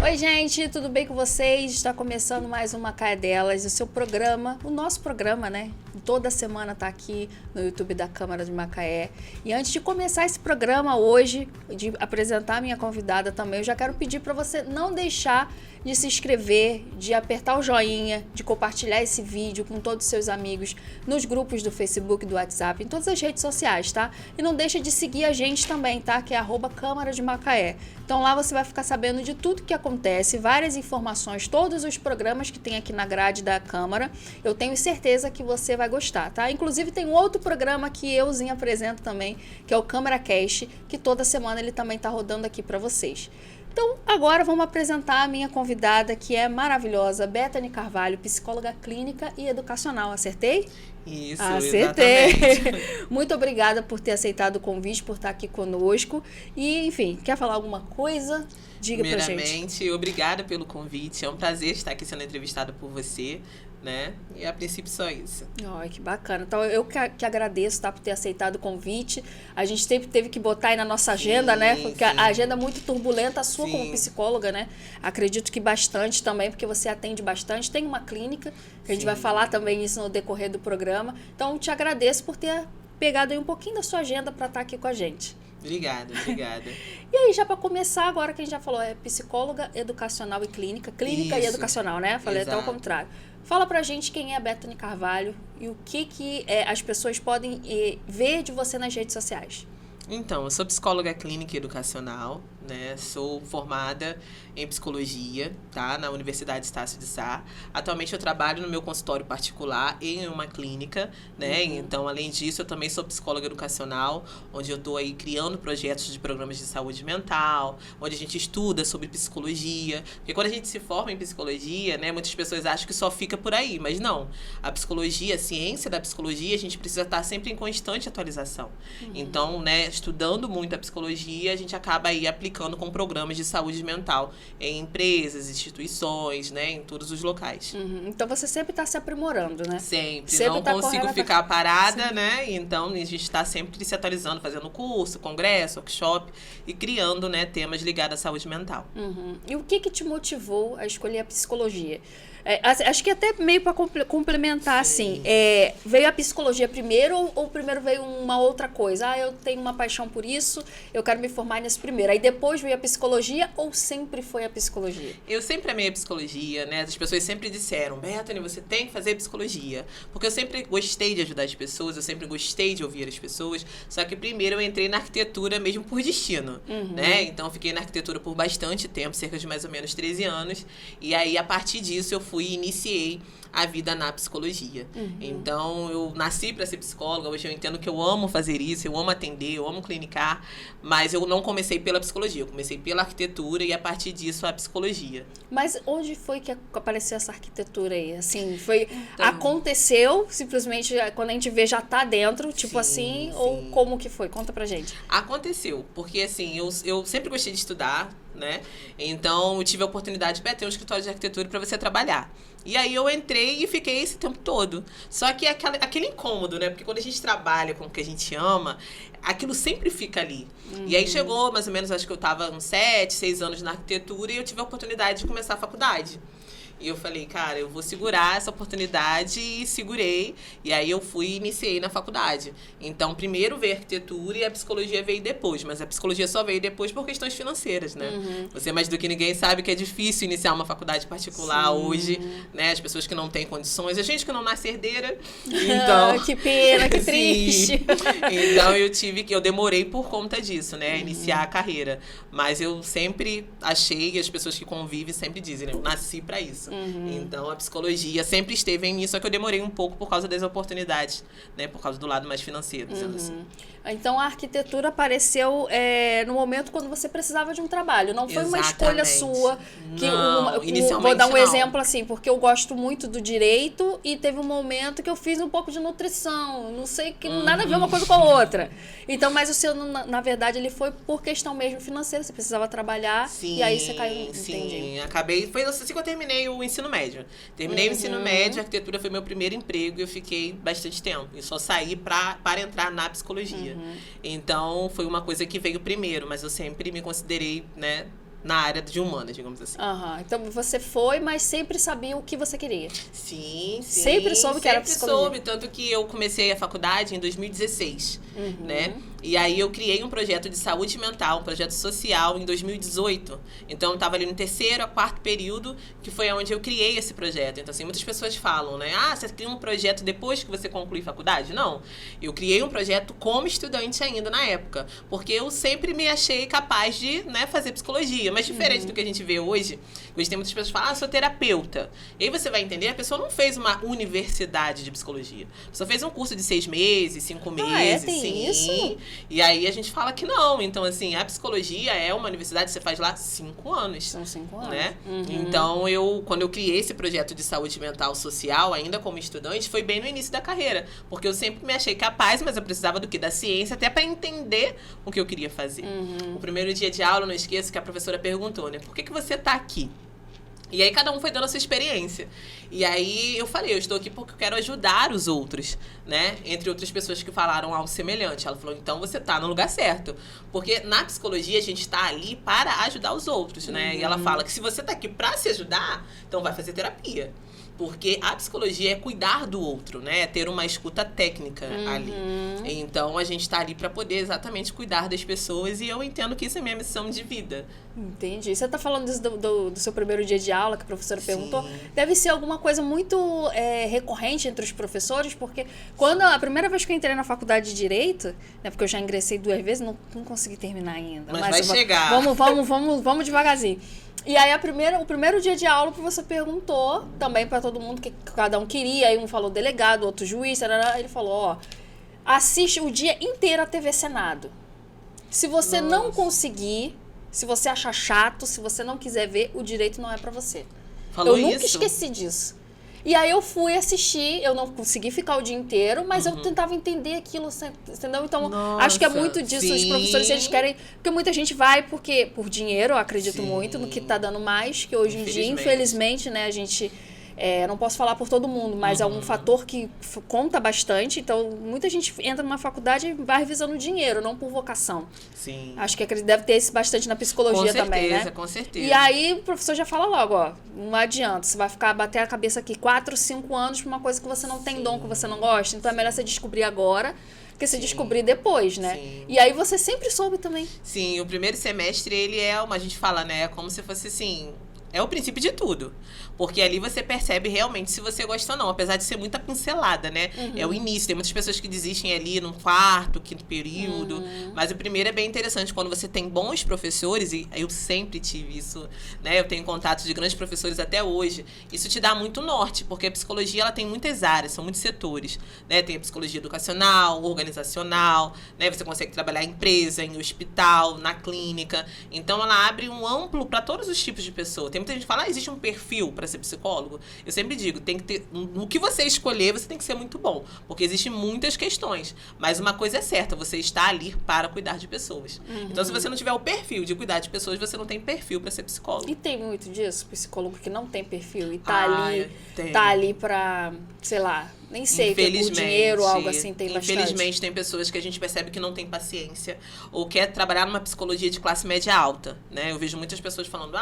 Oi, gente, tudo bem com vocês? Está começando mais uma Macaé Delas, o seu programa, o nosso programa, né? Toda semana tá aqui no YouTube da Câmara de Macaé. E antes de começar esse programa hoje, de apresentar a minha convidada também, eu já quero pedir para você não deixar de se inscrever, de apertar o joinha, de compartilhar esse vídeo com todos os seus amigos nos grupos do Facebook, do WhatsApp, em todas as redes sociais, tá? E não deixa de seguir a gente também, tá? Que é @Câmara de Macaé. Então lá você vai ficar sabendo de tudo que acontece, várias informações, todos os programas que tem aqui na grade da Câmara. Eu tenho certeza que você vai gostar, tá? Inclusive tem um outro programa que euzinho apresento também, que é o Câmara Cast, que toda semana ele também tá rodando aqui para vocês. Então, agora vamos apresentar a minha convidada, que é maravilhosa, Bethany Carvalho, psicóloga clínica e educacional. Acertei? Isso, acertei. exatamente. Muito obrigada por ter aceitado o convite, por estar aqui conosco. E, enfim, quer falar alguma coisa? Diga pra gente. Primeiramente, obrigada pelo convite. É um prazer estar aqui sendo entrevistada por você, né? E a princípio só isso. Ai, que bacana. Então, eu que agradeço, tá, por ter aceitado o convite. A gente sempre teve que botar aí na nossa agenda, né? Porque a agenda é muito turbulenta, a sua como psicóloga, né? Acredito que bastante também, porque você atende bastante. Tem uma clínica, que a gente vai falar também isso no decorrer do programa. Então, te agradeço por ter pegado aí um pouquinho da sua agenda para estar aqui com a gente. Obrigada. E aí, já para começar, agora que a gente já falou, é psicóloga educacional e clínica e educacional, né? Falei até ao contrário. Fala pra gente quem é a Bethany Carvalho e o que as pessoas podem ver de você nas redes sociais. Então, eu sou psicóloga clínica e educacional, né? Sou formada em psicologia, tá? Na Universidade Estácio de Sá. Atualmente eu trabalho no meu consultório particular e em uma clínica, né? Então, além disso, eu também sou psicóloga educacional, onde eu estou aí criando projetos de programas de saúde mental, onde a gente estuda sobre psicologia. Porque quando a gente se forma em psicologia, né? Muitas pessoas acham que só fica por aí, mas não. A psicologia, a ciência da psicologia, a gente precisa estar sempre em constante atualização. Então, né? Estudando muito a psicologia, a gente acaba aí aplicando com programas de saúde mental em empresas, instituições, né, em todos os locais. Então você sempre está se aprimorando, né? Sempre não consigo ficar parada, né? Então a gente está sempre se atualizando, fazendo curso, congresso, workshop e criando, né, temas ligados à saúde mental. E o que te motivou a escolher a psicologia? Acho que até meio para complementar, assim, veio a psicologia primeiro ou primeiro veio uma outra coisa? Eu tenho uma paixão por isso, eu quero me formar nesse primeiro. Aí depois veio a psicologia ou sempre foi a psicologia? Eu sempre amei a psicologia, né? As pessoas sempre disseram, Bethany, você tem que fazer psicologia. Porque eu sempre gostei de ajudar as pessoas, eu sempre gostei de ouvir as pessoas. Só que primeiro eu entrei na arquitetura mesmo por destino, né? Então eu fiquei na arquitetura por bastante tempo, cerca de mais ou menos 13 anos. E aí, a partir disso, eu fui e iniciei a vida na psicologia. Então, eu nasci para ser psicóloga, hoje eu entendo que eu amo fazer isso, eu amo atender, eu amo clinicar, mas eu não comecei pela psicologia, eu comecei pela arquitetura e a partir disso a psicologia. Mas onde foi que apareceu essa arquitetura aí? Assim, aconteceu, simplesmente, quando a gente vê já tá dentro, tipo ou como que foi? Conta pra gente. Aconteceu, porque assim, eu sempre gostei de estudar, né? Então, eu tive a oportunidade de ter um escritório de arquitetura para você trabalhar. E aí eu entrei e fiquei esse tempo todo. Só que aquele incômodo, né? Porque quando a gente trabalha com o que a gente ama, aquilo sempre fica ali. E aí chegou, mais ou menos, acho que eu tava uns 7, 6 anos na arquitetura e eu tive a oportunidade de começar a faculdade. E eu falei, cara, eu vou segurar essa oportunidade e segurei. E aí eu fui e iniciei na faculdade. Então, primeiro veio a arquitetura e a psicologia veio depois. Mas a psicologia só veio depois por questões financeiras, né? Você mais do que ninguém sabe que é difícil iniciar uma faculdade particular hoje, né? As pessoas que não têm condições. A gente que não nasce herdeira. Então, que pena, que triste. Então, eu demorei por conta disso, né? Iniciar a carreira. Mas eu sempre achei, e as pessoas que convivem sempre dizem, né? Eu nasci pra isso. Então, a psicologia sempre esteve em mim, só que eu demorei um pouco por causa das oportunidades, né? Por causa do lado mais financeiro, dizendo assim. Então, a arquitetura apareceu no momento quando você precisava de um trabalho. Não foi uma escolha sua. Inicialmente vou dar um exemplo assim, porque eu gosto muito do direito e teve um momento que eu fiz um pouco de nutrição. Não sei, que nada a ver uma coisa com a outra. Então, mas o seu, na verdade, ele foi por questão mesmo financeira. Você precisava trabalhar e aí você caiu. Sim, acabei. Foi assim que eu terminei o ensino médio. Terminei o ensino médio, a arquitetura foi meu primeiro emprego e eu fiquei bastante tempo. E só saí para entrar na psicologia. Então, foi uma coisa que veio primeiro, mas eu sempre me considerei, né, na área de humanas, digamos assim. Aham. Então você foi, mas sempre sabia o que você queria. Sim. Sempre soube que era psicologia. Sempre soube, tanto que eu comecei a faculdade em 2016, né? E aí eu criei um projeto de saúde mental, um projeto social em 2018. Então eu estava ali no 3º a 4º período, que foi onde eu criei esse projeto. Então assim, muitas pessoas falam, né? Ah, você cria um projeto depois que você conclui faculdade? Não. Eu criei um projeto como estudante ainda na época, porque eu sempre me achei capaz de, né, fazer psicologia. Mas diferente do que a gente vê hoje, hoje tem muitas pessoas que falam, ah, sou terapeuta. E aí você vai entender, a pessoa não fez uma universidade de psicologia. A pessoa fez um curso de 6 meses, 5 meses. Tem sim. isso? E aí a gente fala que não. Então, assim, a psicologia é uma universidade, você faz lá 5 anos. São 5 anos. Né? Então, quando eu criei esse projeto de saúde mental social, ainda como estudante, foi bem no início da carreira. Porque eu sempre me achei capaz, mas eu precisava do quê? Da ciência, até para entender o que eu queria fazer. O primeiro dia de aula, eu não esqueço que a professora perguntou, né? Por que você tá aqui? E aí cada um foi dando a sua experiência. E aí eu falei, eu estou aqui porque eu quero ajudar os outros, né? Entre outras pessoas que falaram algo semelhante. Ela falou, então você tá no lugar certo. Porque na psicologia a gente tá ali para ajudar os outros, né? E ela fala que se você tá aqui para se ajudar, então vai fazer terapia. Porque a psicologia é cuidar do outro, né? É ter uma escuta técnica ali. Então, a gente está ali para poder exatamente cuidar das pessoas e eu entendo que isso é minha missão de vida. Entendi. Você está falando do seu primeiro dia de aula, que a professora perguntou. Deve ser alguma coisa muito recorrente entre os professores, porque quando a primeira vez que eu entrei na faculdade de Direito, né, porque eu já ingressei 2 vezes, não consegui terminar ainda. Mas vai chegar. Vamos devagarzinho. E aí o primeiro dia de aula o professor perguntou também para todo mundo que cada um queria, aí um falou delegado, outro juiz, ele falou, ó, assiste o dia inteiro a TV Senado. Se você não conseguir, se você achar chato, se você não quiser ver, o direito não é para você. Falou eu nunca isso? esqueci disso. E aí eu fui assistir, eu não consegui ficar o dia inteiro, mas eu tentava entender aquilo, entendeu? Então, acho que é muito disso, os professores, eles querem... Porque muita gente vai por dinheiro, eu acredito muito no que tá dando mais, que hoje em dia, infelizmente, né, a gente... não posso falar por todo mundo, mas é um fator que conta bastante. Então, muita gente entra numa faculdade e vai visando dinheiro, não por vocação. Sim. Acho que deve ter isso bastante na psicologia também, né? Com certeza. E aí, o professor já fala logo, ó, não adianta, você vai ficar bater a cabeça aqui 4, 5 anos por uma coisa que você não tem dom, que você não gosta. Então, é melhor você descobrir agora, porque você descobrir depois, né? Sim. E aí, você sempre soube também. Sim, o primeiro semestre, ele a gente fala, né, é como se fosse assim... É o princípio de tudo. Porque ali você percebe realmente se você gosta ou não. Apesar de ser muita pincelada, né? É o início. Tem muitas pessoas que desistem ali no 4º, 5º período. Mas o primeiro é bem interessante. Quando você tem bons professores, e eu sempre tive isso, né? Eu tenho contato de grandes professores até hoje. Isso te dá muito norte. Porque a psicologia, ela tem muitas áreas, são muitos setores, né? Tem a psicologia educacional, organizacional, né? Você consegue trabalhar em empresa, em hospital, na clínica. Então, ela abre um amplo para todos os tipos de pessoa. Tem muita gente que fala, existe um perfil para ser psicólogo? Eu sempre digo, tem que ter, no que você escolher, você tem que ser muito bom, porque existem muitas questões, mas uma coisa é certa, você está ali para cuidar de pessoas. Então, se você não tiver o perfil de cuidar de pessoas, você não tem perfil para ser psicólogo. E tem muito disso, psicólogo que não tem perfil e tá ali para, sei lá, nem sei, que por dinheiro ou algo assim, tem bastante. Infelizmente, tem pessoas que a gente percebe que não tem paciência ou quer trabalhar numa psicologia de classe média alta, né? Eu vejo muitas pessoas falando,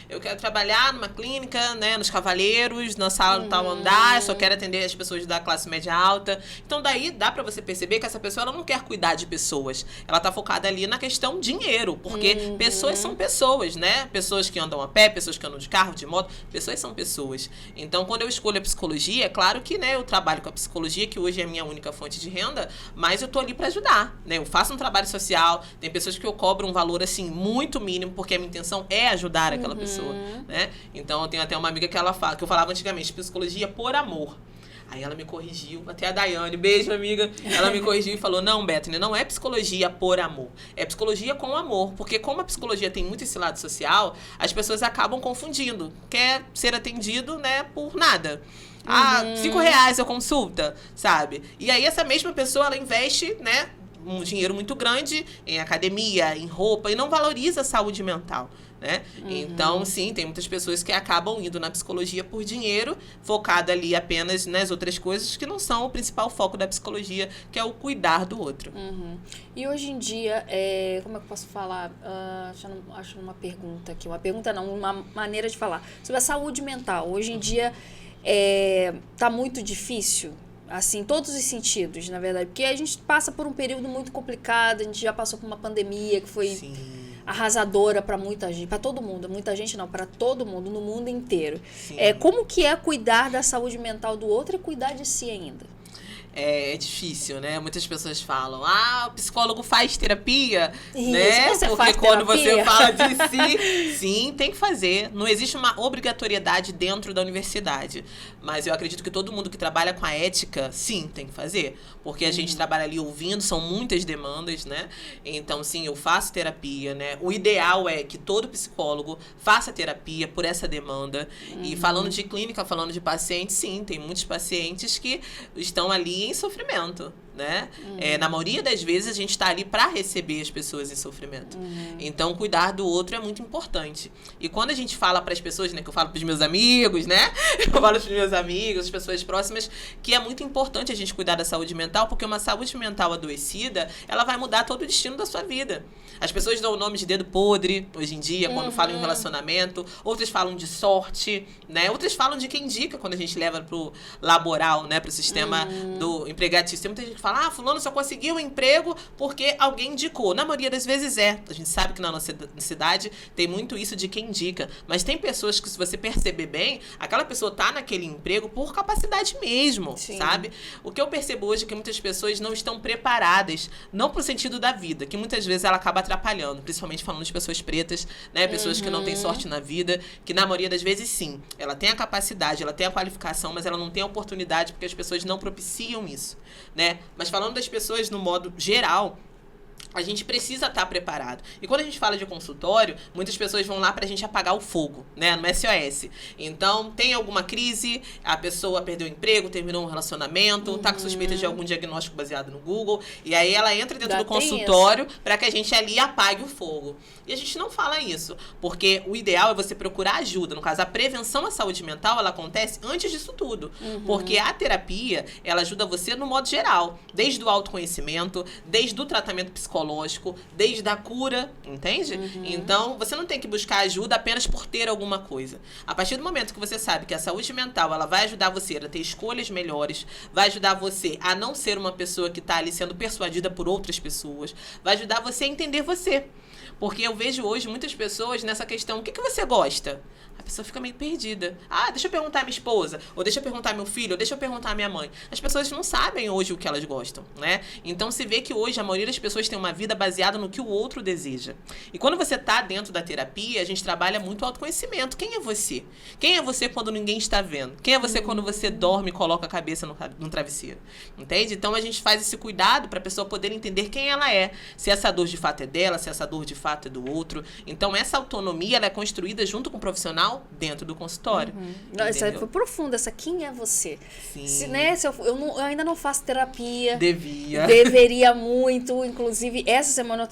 eu quero trabalhar numa clínica, né, nos Cavalheiros, na sala do tal andar, eu só quero atender as pessoas da classe média alta. Então, daí dá pra você perceber que essa pessoa, ela não quer cuidar de pessoas. Ela tá focada ali na questão dinheiro, porque pessoas são pessoas, né? Pessoas que andam a pé, pessoas que andam de carro, de moto, pessoas são pessoas. Então, quando eu escolho a psicologia, é claro que, né, eu trabalho com a psicologia, que hoje é a minha única fonte de renda, mas eu tô ali para ajudar, né? Eu faço um trabalho social, tem pessoas que eu cobro um valor, assim, muito mínimo, porque a minha intenção é ajudar aquela pessoa, né? Então, eu tenho até uma amiga que ela fala, que eu falava antigamente, psicologia por amor. Aí ela me corrigiu, até a Daiane, beijo, amiga. Ela me corrigiu e falou, não, Bethany, não é psicologia por amor. É psicologia com amor. Porque como a psicologia tem muito esse lado social, as pessoas acabam confundindo. Quer ser atendido, né, por nada. R$5 a consulta, sabe? E aí essa mesma pessoa, ela investe, né, um dinheiro muito grande em academia, em roupa, e não valoriza a saúde mental, né? Então, sim, tem muitas pessoas que acabam indo na psicologia por dinheiro, focada ali apenas nas outras coisas que não são o principal foco da psicologia, que é o cuidar do outro. E hoje em dia, como é que eu posso falar? Acho uma pergunta aqui. Uma pergunta não, uma maneira de falar. Sobre a saúde mental. Hoje em dia, tá muito difícil, assim, em todos os sentidos, na verdade. Porque a gente passa por um período muito complicado, a gente já passou por uma pandemia que foi... Sim. Arrasadora para muita gente, para todo mundo, muita gente não, para todo mundo, no mundo inteiro. Sim. Como que é cuidar da saúde mental do outro e cuidar de si ainda? É difícil, né? Muitas pessoas falam, o psicólogo faz terapia, Isso, né? você Porque faz quando terapia? você fala de si, sim, tem que fazer. Não existe uma obrigatoriedade dentro da universidade. Mas eu acredito que todo mundo que trabalha com a ética, sim, tem que fazer. Porque a gente trabalha ali ouvindo, são muitas demandas, né? Então, sim, eu faço terapia, né? O ideal é que todo psicólogo faça terapia por essa demanda. E falando de clínica, falando de pacientes, sim, tem muitos pacientes que estão ali em sofrimento, né? Na maioria das vezes a gente está ali para receber as pessoas em sofrimento. Então, cuidar do outro é muito importante. E quando a gente fala para as pessoas, né? Que eu falo para os meus amigos, né? Eu falo para os meus amigos, as pessoas próximas, que é muito importante a gente cuidar da saúde mental, porque uma saúde mental adoecida, ela vai mudar todo o destino da sua vida. As pessoas dão o nome de dedo podre, hoje em dia, quando falam em um relacionamento. Outras falam de sorte, né? Outras falam de quem indica, quando a gente leva pro laboral, né? Pro sistema do empregatício. Tem muita gente que fala, fulano só conseguiu um emprego porque alguém indicou. Na maioria das vezes a gente sabe que na nossa cidade tem muito isso de quem indica. Mas tem pessoas que, se você perceber bem, aquela pessoa tá naquele emprego por capacidade mesmo, Sim. sabe? O que eu percebo hoje é que muitas pessoas não estão preparadas, não pro sentido da vida, que muitas vezes ela acaba atrapalhando, principalmente falando de pessoas pretas, né? Pessoas que não têm sorte na vida, que na maioria das vezes, sim, ela tem a capacidade, ela tem a qualificação, mas ela não tem a oportunidade porque as pessoas não propiciam isso, né? Mas falando das pessoas no modo geral, a gente precisa estar preparado. E quando a gente fala de consultório, muitas pessoas vão lá pra gente apagar o fogo, né? No SOS. Então, tem alguma crise, a pessoa perdeu o emprego, terminou um relacionamento, tá com suspeita de algum diagnóstico baseado no Google, e aí ela entra dentro do consultório para que a gente ali apague o fogo. E a gente não fala isso, porque o ideal é você procurar ajuda. No caso, a prevenção à saúde mental, ela acontece antes disso tudo. Porque a terapia, ela ajuda você no modo geral. Desde o autoconhecimento, desde o tratamento psicológico, desde a cura, entende? Então, você não tem que buscar ajuda apenas por ter alguma coisa. A partir do momento que você sabe que a saúde mental, ela vai ajudar você a ter escolhas melhores, vai ajudar você a não ser uma pessoa que está ali sendo persuadida por outras pessoas, vai ajudar você a entender você. Porque eu vejo hoje muitas pessoas nessa questão, o que você gosta? A pessoa fica meio perdida. Deixa eu perguntar à minha esposa, ou deixa eu perguntar ao meu filho, ou deixa eu perguntar à minha mãe. As pessoas não sabem hoje o que elas gostam, né? Então se vê que hoje a maioria das pessoas tem uma vida baseada no que o outro deseja. E quando você tá dentro da terapia, a gente trabalha muito o autoconhecimento. Quem é você? Quem é você quando ninguém está vendo? Quem é você quando você dorme e coloca a cabeça no travesseiro? Entende? Então a gente faz esse cuidado para a pessoa poder entender quem ela é. Se essa dor de fato é dela, se essa dor de fato é do outro. Então essa autonomia, ela é construída junto com o profissional dentro do consultório. Essa foi profunda, essa quem é você? Sim. Eu ainda não faço terapia. Deveria muito. Inclusive, essa semana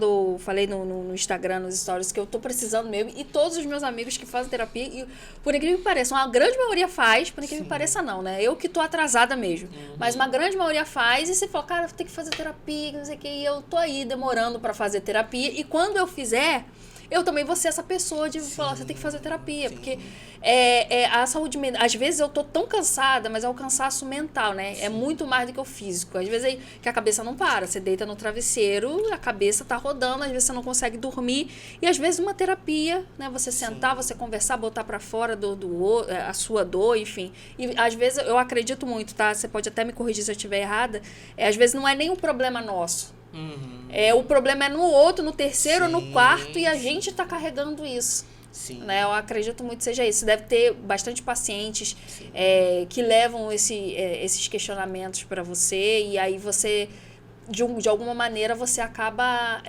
eu falei no Instagram, nos stories, que eu tô precisando mesmo. E todos os meus amigos que fazem terapia, e por incrível que pareça, uma grande maioria faz, por incrível que pareça não, né? Eu que tô atrasada mesmo. Mas uma grande maioria faz, e você fala, cara, tem que fazer terapia, não sei o que, e eu tô aí demorando pra fazer terapia. E quando eu fizer, eu também vou ser essa pessoa de falar, você tem que fazer terapia. Porque a saúde mental, às vezes eu tô tão cansada, mas é o cansaço mental, né? É muito mais do que o físico. Às vezes que a cabeça não para, você deita no travesseiro, a cabeça tá rodando, às vezes você não consegue dormir. E às vezes uma terapia, né? Você sentar, você conversar, botar pra fora a sua dor, enfim. E às vezes eu acredito muito, tá? Você pode até me corrigir se eu estiver errada. Às vezes não é nem um problema nosso. O problema é no outro, no terceiro, no quarto, e a gente tá carregando isso. Sim. Né? Eu acredito muito que seja isso. Deve ter bastante pacientes que levam esses questionamentos para você, e aí você de alguma maneira você acaba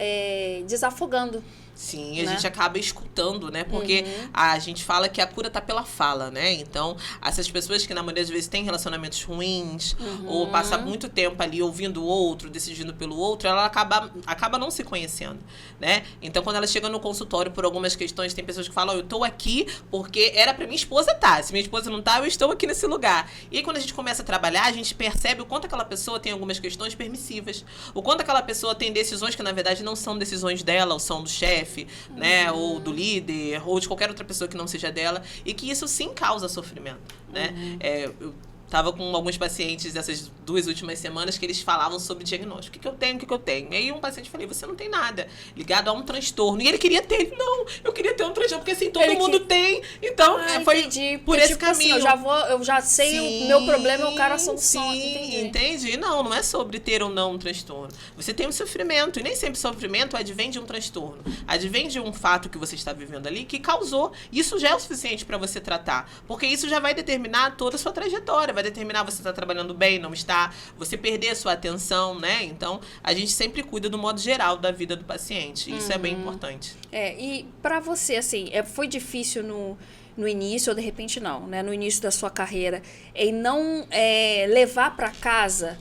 desafogando. Sim, a né? gente acaba escutando, né? Porque a gente fala que a cura tá pela fala, né? Então, essas pessoas que na maioria das vezes têm relacionamentos ruins, ou passa muito tempo ali ouvindo o outro, decidindo pelo outro, ela acaba não se conhecendo, né? Então, quando ela chega no consultório por algumas questões, tem pessoas que falam, eu tô aqui porque era pra minha esposa estar. Se minha esposa não tá, eu estou aqui nesse lugar. E aí, quando a gente começa a trabalhar, a gente percebe o quanto aquela pessoa tem algumas questões permissivas. O quanto aquela pessoa tem decisões que, na verdade, não são decisões dela, ou são do chefe, né, ou do líder, ou de qualquer outra pessoa que não seja dela, e que isso sim causa sofrimento, né? Eu tava com alguns pacientes dessas 2 últimas semanas que eles falavam sobre diagnóstico. O que eu tenho, o que eu tenho? E aí um paciente falei, você não tem nada ligado a um transtorno. E ele queria ter. Ele, não, eu queria ter um transtorno, porque assim, todo mundo tem. Então, foi entendi. por esse caminho. Assim, eu já sei o meu problema, eu quero a solução. Sim, entendi. Não é sobre ter ou não um transtorno. Você tem um sofrimento, e nem sempre sofrimento advém de um transtorno. Advém de um fato que você está vivendo ali que causou. Isso já é o suficiente para você tratar. Porque isso já vai determinar toda a sua trajetória, vai determinar você está trabalhando bem, não está, você perder a sua atenção, né? Então, a gente sempre cuida do modo geral da vida do paciente. Isso é bem importante. E para você, assim, foi difícil no início, ou de repente não, né? No início da sua carreira, em não levar para casa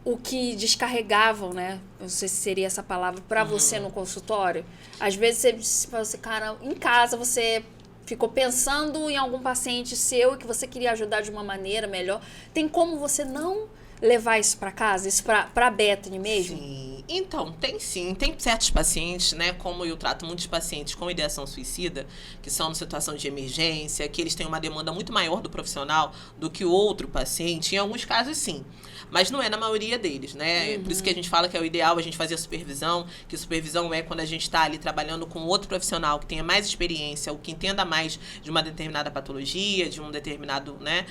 o que descarregavam, né? Não sei se seria essa palavra, para você no consultório. Às vezes você, cara, em casa você ficou pensando em algum paciente seu e que você queria ajudar de uma maneira melhor. Tem como você não levar isso para casa? Isso para Bethany mesmo? Sim. Então, tem sim. Tem certos pacientes, né? Como eu trato muitos pacientes com ideação suicida, que são em situação de emergência, que eles têm uma demanda muito maior do profissional do que o outro paciente. Em alguns casos, sim. Mas não é na maioria deles, né? Por isso que a gente fala que é o ideal a gente fazer a supervisão, que supervisão é quando a gente está ali trabalhando com outro profissional que tenha mais experiência, ou que entenda mais de uma determinada patologia, de um determinado, né,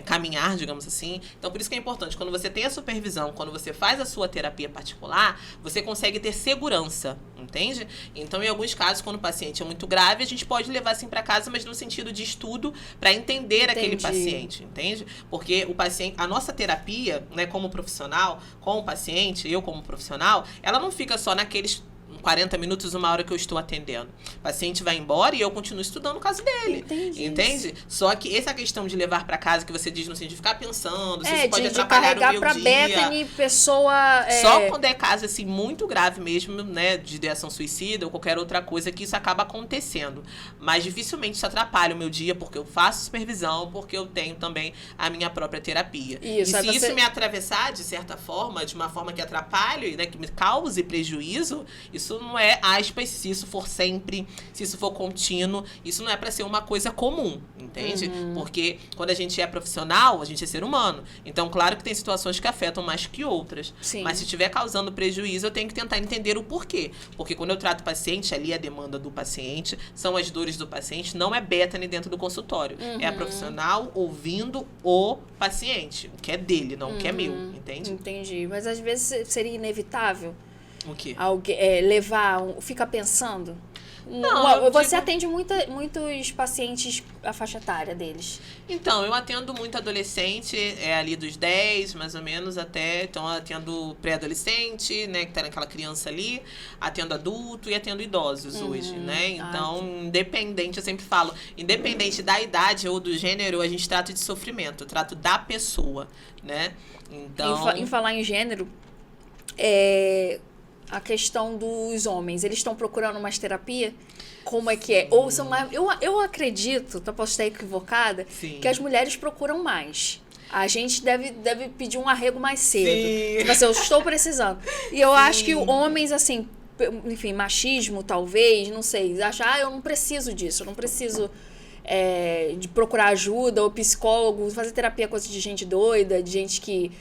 caminhar, digamos assim. Então, por isso que é importante, quando você tem a supervisão, quando você faz a sua terapia particular, você consegue ter segurança, entende? Então, em alguns casos, quando o paciente é muito grave, a gente pode levar assim para casa, mas no sentido de estudo, para entender aquele paciente, entende? Porque o paciente, a nossa terapia, né, como profissional, com o paciente, eu como profissional, ela não fica só naqueles 40 minutos, 1 hora que eu estou atendendo. O paciente vai embora e eu continuo estudando o caso dele. Entende? Só que essa questão de levar para casa, que você diz no sentido de ficar pensando, se isso pode atrapalhar o meu pra dia. Bethany, pessoa... Só quando é caso assim, muito grave mesmo, né, de ideação suicida ou qualquer outra coisa, que isso acaba acontecendo. Mas dificilmente isso atrapalha o meu dia, porque eu faço supervisão, porque eu tenho também a minha própria terapia. Isso, e se isso me atravessar, de certa forma, de uma forma que atrapalhe, né, que me cause prejuízo, isso não é aspas, se isso for sempre, se isso for contínuo, isso não é para ser uma coisa comum, entende? Porque quando a gente é profissional, a gente é ser humano. Então, claro que tem situações que afetam mais que outras. Sim. Mas se estiver causando prejuízo, eu tenho que tentar entender o porquê. Porque quando eu trato o paciente, ali é a demanda do paciente, são as dores do paciente, não é Bethany dentro do consultório. É a profissional ouvindo o paciente, o que é dele, não o que é meu, entende? Entendi. Mas às vezes seria inevitável O quê? fica pensando. Não, você atende muitos pacientes, a faixa etária deles. Então, eu atendo muito adolescente, ali dos 10, mais ou menos, até. Então, eu atendo pré-adolescente, né, que tá naquela criança ali, atendo adulto e atendo idosos hoje, né? Então, independente, eu sempre falo, independente da idade ou do gênero, a gente trata de sofrimento, eu trato da pessoa, né? Então... Em falar em gênero, a questão dos homens, eles estão procurando mais terapia? Como é que é? Ou são mais... Eu acredito, posso estar equivocada, que as mulheres procuram mais. A gente deve pedir um arrego mais cedo. Tipo assim, eu estou precisando. E eu acho que homens, assim, enfim, machismo, talvez, não sei, acham, eu não preciso disso, eu não preciso de procurar ajuda, ou psicólogo, fazer terapia coisa de gente doida, de gente que...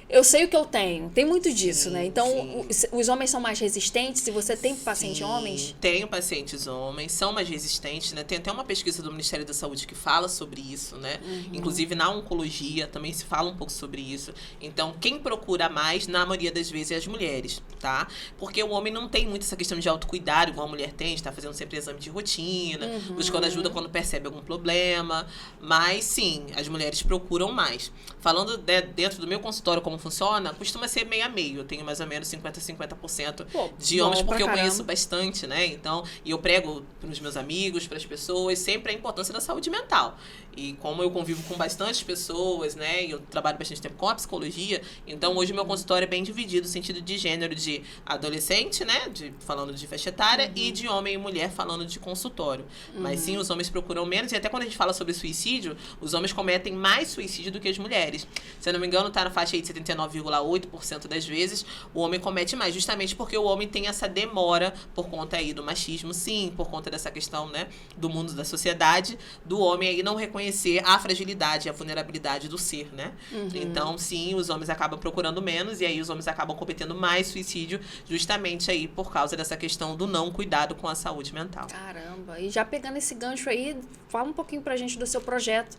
Eu sei o que eu tenho. Tem muito disso, né? Então, os homens são mais resistentes? E você tem pacientes homens? Tenho pacientes homens, são mais resistentes, né? Tem até uma pesquisa do Ministério da Saúde que fala sobre isso, né? Inclusive, na oncologia também se fala um pouco sobre isso. Então, quem procura mais, na maioria das vezes, é as mulheres, tá? Porque o homem não tem muito essa questão de autocuidado, igual a mulher tem, está fazendo sempre exame de rotina, buscando ajuda quando percebe algum problema. Mas, sim, as mulheres procuram mais. Falando dentro do meu consultório como funciona, costuma ser meio a meio. Eu tenho mais ou menos 50% Pô, de bom homens, porque pra eu conheço caramba. bastante, né? Então, e eu prego para os meus amigos, para as pessoas, sempre a importância da saúde mental. E como eu convivo com bastante pessoas, né? E eu trabalho bastante tempo com a psicologia, então hoje o meu consultório é bem dividido no sentido de gênero, de adolescente, né? Falando de faixa etária, e de homem e mulher falando de consultório. Mas sim, os homens procuram menos, e até quando a gente fala sobre suicídio, os homens cometem mais suicídio do que as mulheres. Se eu não me engano, tá na faixa aí de 79,8% das vezes, o homem comete mais, justamente porque o homem tem essa demora por conta aí do machismo, sim, por conta dessa questão, né, do mundo da sociedade, do homem aí não reconhecer a fragilidade, a vulnerabilidade do ser, né? Então, sim, os homens acabam procurando menos, e aí os homens acabam cometendo mais suicídio, justamente aí por causa dessa questão do não cuidado com a saúde mental. Caramba, e já pegando esse gancho aí, fala um pouquinho pra gente do seu projeto,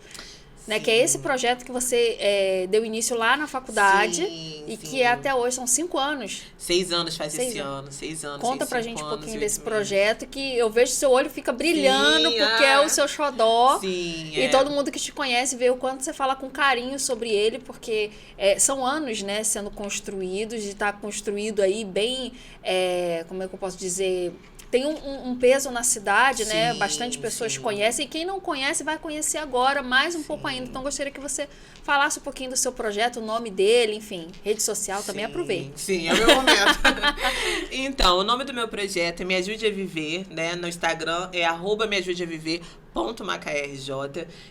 né? Que é esse projeto que você deu início lá na faculdade e que até hoje são 5 anos. 6 anos faz esse ano, 6 anos. Conta pra gente um pouquinho desse projeto, que eu vejo seu olho fica brilhando, porque é o seu xodó. Sim, e todo mundo que te conhece vê o quanto você fala com carinho sobre ele, porque são anos, né, sendo construídos, de estar construído aí bem, como é que eu posso dizer... Tem um peso na cidade, né? Bastante pessoas conhecem. E quem não conhece vai conhecer agora, mais um pouco ainda. Então, gostaria que você falasse um pouquinho do seu projeto, o nome dele, enfim, rede social também, aproveite. Sim, é o meu momento. Então, o nome do meu projeto é Me Ajude a Viver, né? No Instagram é @meajudeaviver.macaerj.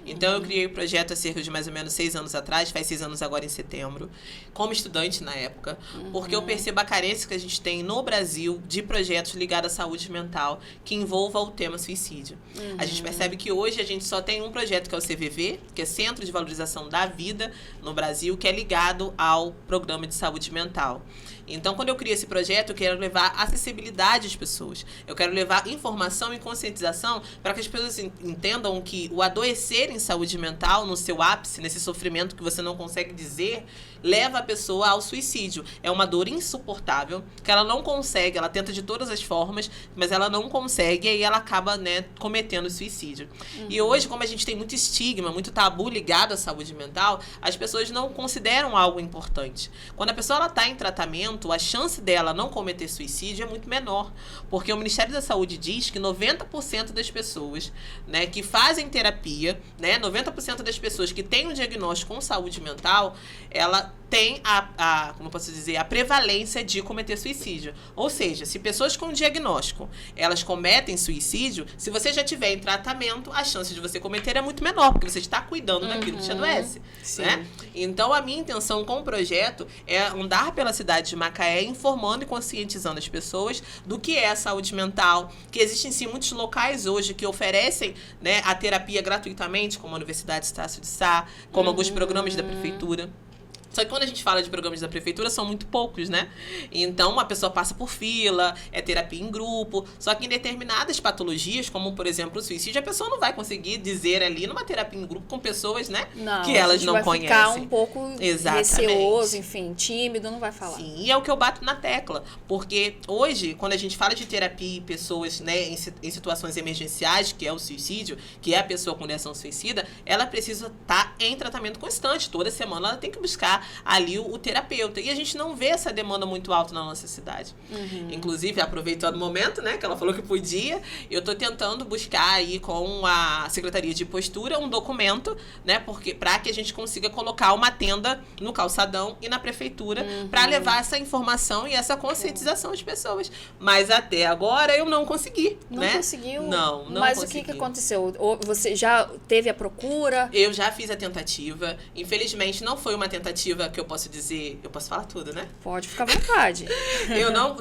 Então, eu criei o projeto há cerca de mais ou menos 6 anos atrás, faz 6 anos agora em setembro, como estudante na época, porque eu percebo a carência que a gente tem no Brasil de projetos ligados à saúde mental que envolva o tema suicídio. A gente percebe que hoje a gente só tem um projeto que é o CVV, que é Centro de Valorização da Vida no Brasil, que é ligado ao programa de saúde mental. Então, quando eu crio esse projeto, eu quero levar acessibilidade às pessoas. Eu quero levar informação e conscientização para que as pessoas entendam que o adoecer em saúde mental, no seu ápice, nesse sofrimento que você não consegue dizer, leva a pessoa ao suicídio. É uma dor insuportável, que ela não consegue, ela tenta de todas as formas, mas ela não consegue, e aí ela acaba, né, cometendo suicídio. E hoje, como a gente tem muito estigma, muito tabu ligado à saúde mental, as pessoas não consideram algo importante. Quando a pessoa está em tratamento, a chance dela não cometer suicídio é muito menor, porque o Ministério da Saúde diz que 90% das pessoas, né, que fazem terapia, né, 90% das pessoas que têm um diagnóstico com saúde mental, ela tem como eu posso dizer, a prevalência de cometer suicídio. Ou seja, se pessoas com diagnóstico, elas cometem suicídio, se você já tiver em tratamento, a chance de você cometer é muito menor, porque você está cuidando daquilo que te adoece, né? Então, a minha intenção com o projeto é andar pela cidade de Macaé informando e conscientizando as pessoas do que é a saúde mental, que existem sim muitos locais hoje que oferecem, né, a terapia gratuitamente, como a Universidade Estácio de Sá, como alguns programas da prefeitura. Só que quando a gente fala de programas da prefeitura, são muito poucos, né? Então, uma pessoa passa por fila, é terapia em grupo. Só que em determinadas patologias, como, por exemplo, o suicídio, a pessoa não vai conseguir dizer ali numa terapia em grupo com pessoas, né? Que elas não conhecem. Vai ficar um pouco receoso, enfim, tímido, não vai falar. Sim, e é o que eu bato na tecla. Porque hoje, quando a gente fala de terapia e pessoas, né, em situações emergenciais, que é o suicídio, que é a pessoa com ideação suicida, ela precisa estar em tratamento constante. Toda semana ela tem que buscar ali o terapeuta. E a gente não vê essa demanda muito alta na nossa cidade. Inclusive, aproveitando o momento, né, que ela falou que podia, eu estou tentando buscar aí com a Secretaria de Postura um documento, né, para que a gente consiga colocar uma tenda no calçadão e na prefeitura para levar essa informação e essa conscientização às pessoas. Mas até agora eu não consegui. Não né? conseguiu? Não Mas consegui. o que aconteceu? Você já teve a procura? Eu já fiz a tentativa. Infelizmente, não foi uma tentativa que eu posso dizer... Eu posso falar tudo, né? Pode ficar à vontade.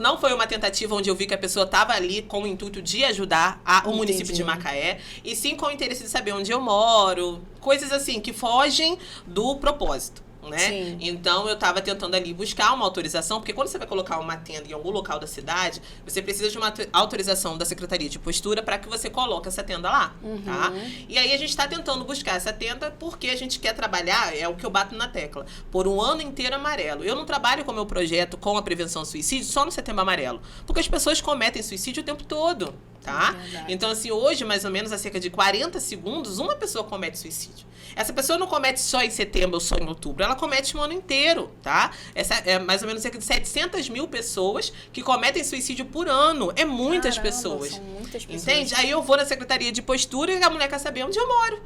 Não foi uma tentativa onde eu vi que a pessoa estava ali com o intuito de ajudar o município de Macaé, e sim com o interesse de saber onde eu moro, coisas assim que fogem do propósito. Né? Sim. Então, eu estava tentando ali buscar uma autorização, porque quando você vai colocar uma tenda em algum local da cidade, você precisa de uma autorização da Secretaria de Postura para que você coloque essa tenda lá, tá? E aí a gente está tentando buscar essa tenda porque a gente quer trabalhar, é o que eu bato na tecla, por um ano inteiro amarelo. Eu não trabalho com o meu projeto com a prevenção ao suicídio só no Setembro Amarelo, porque as pessoas cometem suicídio o tempo todo. tá? Verdade. Então, assim, hoje, mais ou menos, a cerca de 40 segundos, uma pessoa comete suicídio. Essa pessoa não comete só em setembro ou só em outubro, ela comete o ano inteiro, tá? Essa é mais ou menos cerca de 700 mil pessoas que cometem suicídio por ano. É muitas Caramba, pessoas. são muitas pessoas. Entende? Aí eu vou na Secretaria de Postura e a mulher quer saber onde eu moro.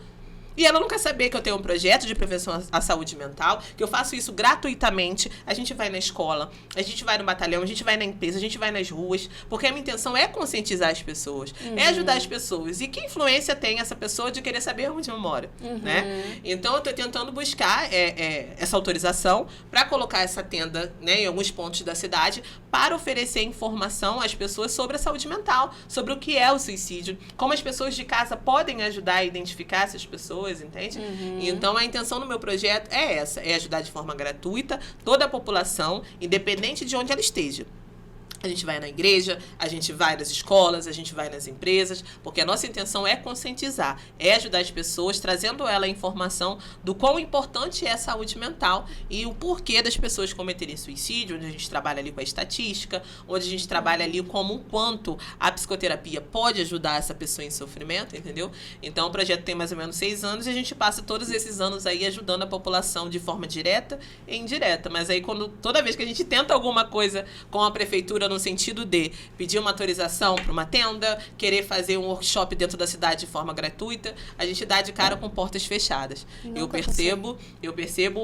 E ela não quer saber que eu tenho um projeto de prevenção à saúde mental, que eu faço isso gratuitamente. A gente vai na escola, a gente vai no batalhão, a gente vai na empresa, a gente vai nas ruas, porque a minha intenção é conscientizar as pessoas, é ajudar as pessoas. E que influência tem essa pessoa de querer saber onde eu moro, né? Então, eu tô tentando buscar essa autorização para colocar essa tenda, né, em alguns pontos da cidade, para oferecer informação às pessoas sobre a saúde mental, sobre o que é o suicídio, como as pessoas de casa podem ajudar a identificar essas pessoas, entende? Então, a intenção do meu projeto é essa, é ajudar de forma gratuita toda a população, independente de onde ela esteja. A gente vai na igreja, a gente vai nas escolas, a gente vai nas empresas, porque a nossa intenção é conscientizar, é ajudar as pessoas, trazendo ela a informação do quão importante é a saúde mental e o porquê das pessoas cometerem suicídio, onde a gente trabalha ali com a estatística, onde a gente trabalha ali como o quanto a psicoterapia pode ajudar essa pessoa em sofrimento, entendeu? Então, o projeto tem mais ou menos 6 anos e a gente passa todos esses anos aí ajudando a população de forma direta e indireta. Mas aí, toda vez que a gente tenta alguma coisa com a prefeitura no sentido de pedir uma autorização para uma tenda, querer fazer um workshop dentro da cidade de forma gratuita, a gente dá de cara com portas fechadas. Eu percebo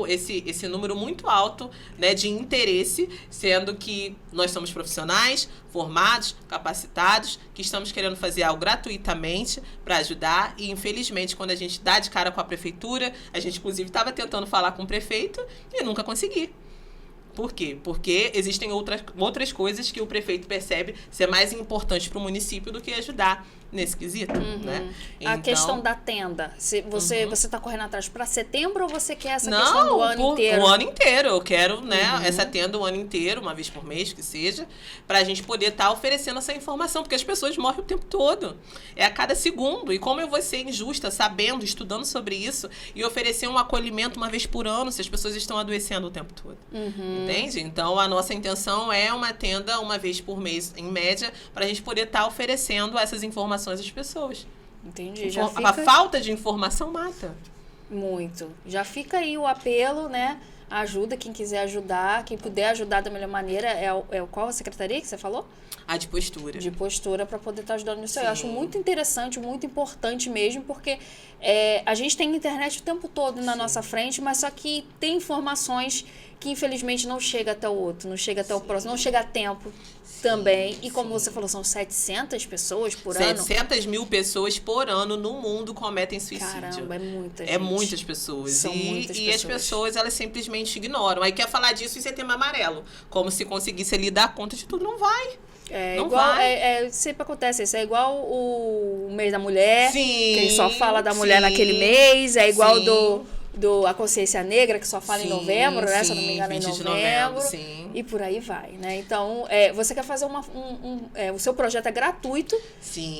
esse número muito alto, né, de interesse, sendo que nós somos profissionais, formados, capacitados, que estamos querendo fazer algo gratuitamente para ajudar e, infelizmente, quando a gente dá de cara com a prefeitura, a gente, inclusive, estava tentando falar com o prefeito e nunca consegui. Por quê? Porque existem outras coisas que o prefeito percebe ser mais importante para o município do que ajudar nesse quesito, né? A questão da tenda, se você está correndo atrás para setembro ou você quer essa questão do ano inteiro? O ano inteiro. Eu quero, né, essa tenda o ano inteiro, uma vez por mês que seja, para a gente poder estar oferecendo essa informação, porque as pessoas morrem o tempo todo. É a cada segundo. E como eu vou ser injusta, sabendo, estudando sobre isso, e oferecer um acolhimento uma vez por ano, se as pessoas estão adoecendo o tempo todo. Entende? Então, a nossa intenção é uma tenda uma vez por mês, em média, para a gente poder estar oferecendo essas informações às pessoas. Entendi. A falta de informação mata. Muito. Já fica aí o apelo, né? Ajuda quem quiser ajudar, quem puder ajudar da melhor maneira. Qual a secretaria que você falou? A de postura. De postura, para poder estar ajudando nisso. Sim. Eu acho muito interessante, muito importante mesmo, porque a gente tem internet o tempo todo na nossa frente, mas só que tem informações que infelizmente não chega até o outro, não chega até o próximo, não chega a tempo também. E como você falou, são 700 pessoas por ano. 700 mil pessoas por ano no mundo cometem suicídio. Caramba, é muita gente. É muitas pessoas. São muitas pessoas. E as pessoas. pessoas, elas simplesmente ignoram. Aí quer falar disso em setembro amarelo. Como se conseguisse ali dar conta de tudo. Não vai. Não igual, vai. Sempre acontece isso. É igual o mês da mulher, Sim, que ele só fala da mulher naquele mês. É igual sim. a consciência negra, que só fala em novembro, né? Se eu não me engano, é em 20 de novembro. sim. E por aí vai, né? Então, você quer fazer o seu projeto é gratuito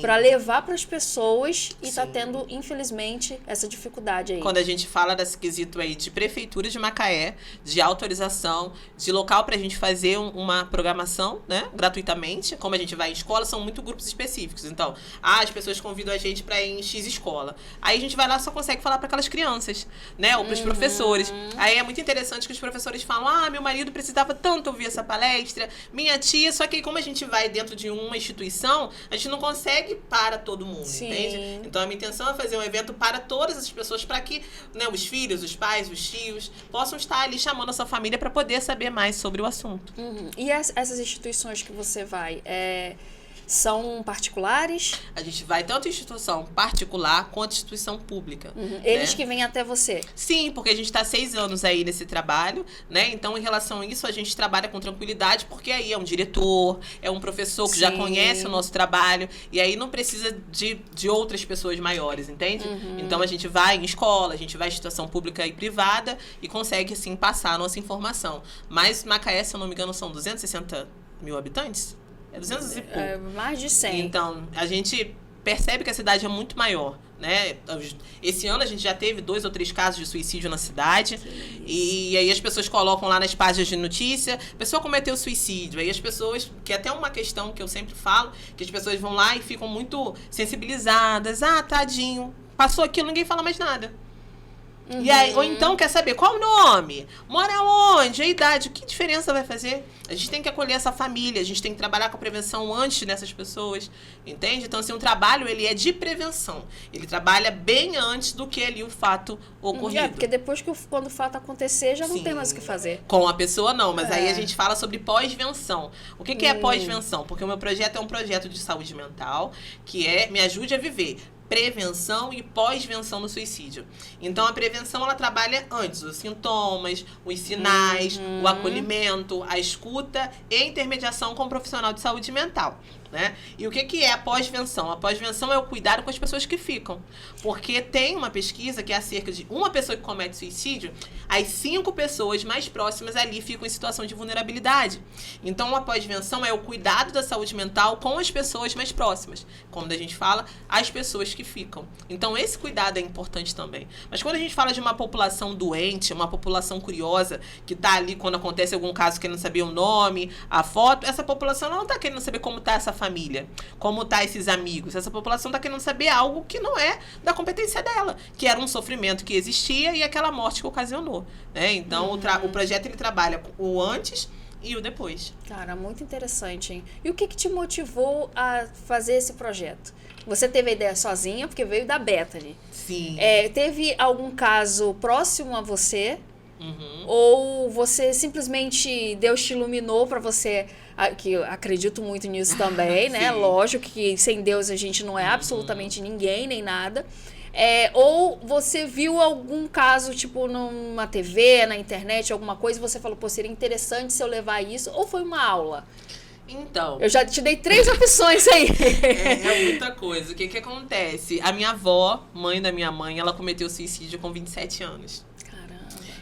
para levar para as pessoas e tá tendo, infelizmente, essa dificuldade aí. Quando a gente fala desse quesito aí de prefeitura de Macaé, de autorização, de local pra gente fazer uma programação, né? Gratuitamente. Como a gente vai em escola, são muito grupos específicos. Então, as pessoas convidam a gente pra ir em X escola. Aí a gente vai lá e só consegue falar para aquelas crianças, né? Ou pros professores. Aí é muito interessante que os professores falam, meu marido precisava tanto ouvir essa palestra, minha tia, só que como a gente vai dentro de uma instituição, a gente não consegue para todo mundo, entende? Então a minha intenção é fazer um evento para todas as pessoas, para que, né, os filhos, os pais, os tios, possam estar ali chamando a sua família para poder saber mais sobre o assunto. E essas instituições que você vai, são particulares? A gente vai tanto em instituição particular quanto instituição pública. Eles né? que vêm até você? Sim, porque a gente está 6 anos aí nesse trabalho, né? Então, em relação a isso, a gente trabalha com tranquilidade, porque aí é um diretor, é um professor que já conhece o nosso trabalho, e aí não precisa de outras pessoas maiores, entende? Então, a gente vai em escola, a gente vai em instituição pública e privada e consegue, assim, passar a nossa informação. Mas Macaé, se eu não me engano, são 260 mil habitantes? É 200 e pouco. Mais de 100. Então, a gente percebe que a cidade é muito maior né? Esse ano a gente já teve 2 ou 3 casos de suicídio na cidade. E aí as pessoas colocam lá nas páginas de notícia, a pessoa cometeu suicídio. Aí as pessoas, que é até uma questão que eu sempre falo, que as pessoas vão lá e ficam muito sensibilizadas. Ah, tadinho, passou aquilo, ninguém fala mais nada. E aí, ou então quer saber qual o nome, mora onde, a idade, que diferença vai fazer? A gente tem que acolher essa família, a gente tem que trabalhar com a prevenção antes dessas pessoas, entende? Então, assim, um trabalho, ele é de prevenção. Ele trabalha bem antes do que ali o fato ocorrido. Porque depois quando o fato acontecer, já não Sim. tem mais o que fazer. Com a pessoa, não. Mas aí a gente fala sobre pós-venção. O que é pós-venção? Porque o meu projeto é um projeto de saúde mental, que é Me Ajude a Viver. Prevenção e pós-venção no suicídio. Então, a prevenção, ela trabalha antes os sintomas, os sinais, o acolhimento, a escuta e intermediação com o profissional de saúde mental, né? E o que é a pós-venção? A pós-venção é o cuidado com as pessoas que ficam. Porque tem uma pesquisa que é acerca de uma pessoa que comete suicídio, as 5 pessoas mais próximas ali ficam em situação de vulnerabilidade. Então, a pós-venção é o cuidado da saúde mental com as pessoas mais próximas. Como a gente fala, as pessoas que ficam. Então, esse cuidado é importante também. Mas quando a gente fala de uma população doente, uma população curiosa, que está ali quando acontece algum caso querendo saber o nome, a foto, essa população não está querendo saber como está essa família, como está esses amigos. Essa população está querendo saber algo que não é da competência dela, que era um sofrimento que existia e aquela morte que ocasionou, né? Então, o projeto, ele trabalha o antes e o depois. Cara, muito interessante, hein? E o que te motivou a fazer esse projeto? Você teve a ideia sozinha, porque veio da Bethany. Sim. Teve algum caso próximo a você? Ou você simplesmente, Deus te iluminou para você, que eu acredito muito nisso também, né? Lógico que sem Deus a gente não é absolutamente ninguém, nem nada. Ou você viu algum caso, tipo, numa TV, na internet, alguma coisa, e você falou, pô, seria interessante se eu levar isso, ou foi uma aula? Então... Eu já te dei 3 opções aí. É muita coisa. O que acontece? A minha avó, mãe da minha mãe, ela cometeu suicídio com 27 anos.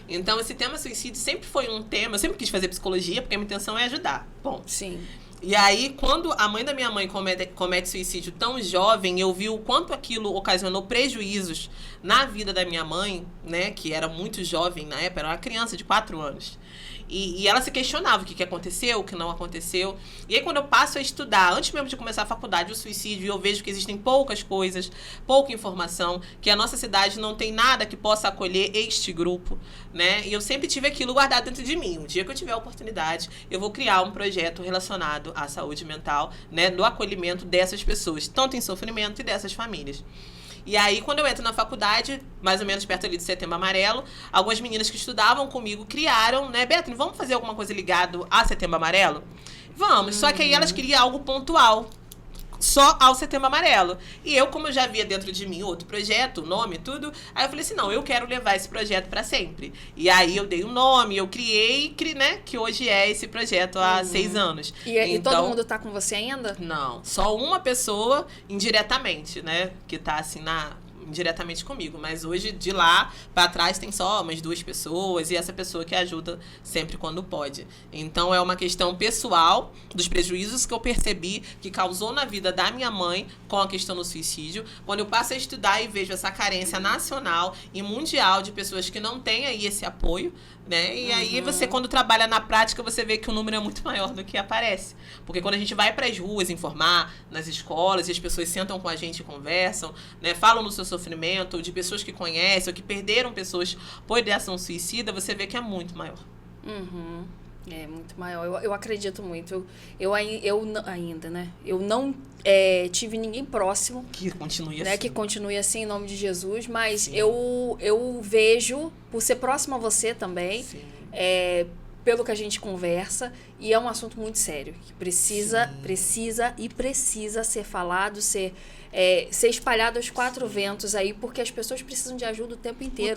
Então, esse tema suicídio sempre foi um tema... Eu sempre quis fazer psicologia, porque a minha intenção é ajudar. Bom, sim. E aí, quando a mãe da minha mãe comete suicídio tão jovem, eu vi o quanto aquilo ocasionou prejuízos na vida da minha mãe, né? Que era muito jovem na época, era uma criança de 4 anos. E ela se questionava o que aconteceu, o que não aconteceu. E aí, quando eu passo a estudar, antes mesmo de começar a faculdade, o suicídio, eu vejo que existem poucas coisas, pouca informação, que a nossa cidade não tem nada que possa acolher este grupo, né? E eu sempre tive aquilo guardado dentro de mim. Um dia que eu tiver a oportunidade, eu vou criar um projeto relacionado à saúde mental, né? Do acolhimento dessas pessoas, tanto em sofrimento e dessas famílias. E aí, quando eu entro na faculdade, mais ou menos perto ali do Setembro Amarelo, algumas meninas que estudavam comigo criaram, né, Bethany, vamos fazer alguma coisa ligado a Setembro Amarelo? Vamos, só que aí elas queriam algo pontual, só ao Setembro Amarelo. E eu, como eu já via dentro de mim outro projeto, o nome, tudo, aí eu falei assim, não, eu quero levar esse projeto para sempre. E aí eu dei um nome, eu criei, né, que hoje é esse projeto há 6 anos. E todo mundo tá com você ainda? Não, só uma pessoa indiretamente, né, que tá assim diretamente comigo, mas hoje de lá para trás tem só umas 2 pessoas e essa pessoa que ajuda sempre quando pode. Então é uma questão pessoal dos prejuízos que eu percebi que causou na vida da minha mãe com a questão do suicídio. Quando eu passo a estudar e vejo essa carência nacional e mundial de pessoas que não têm aí esse apoio, né? E aí você, quando trabalha na prática, você vê que o número é muito maior do que aparece. Porque quando a gente vai para as ruas informar, nas escolas, e as pessoas sentam com a gente e conversam, né? Falam no seu sofrimento, ou de pessoas que conhecem, ou que perderam pessoas por ideação suicida, você vê que é muito maior. É muito maior. Eu acredito muito. Eu ainda, né? Eu não tive ninguém próximo. Que continue assim. Né? Que continue assim, em nome de Jesus. Mas eu vejo, por ser próximo a você também, pelo que a gente conversa, e é um assunto muito sério. Que precisa ser falado, ser espalhado aos 4 ventos aí, porque as pessoas precisam de ajuda o tempo inteiro.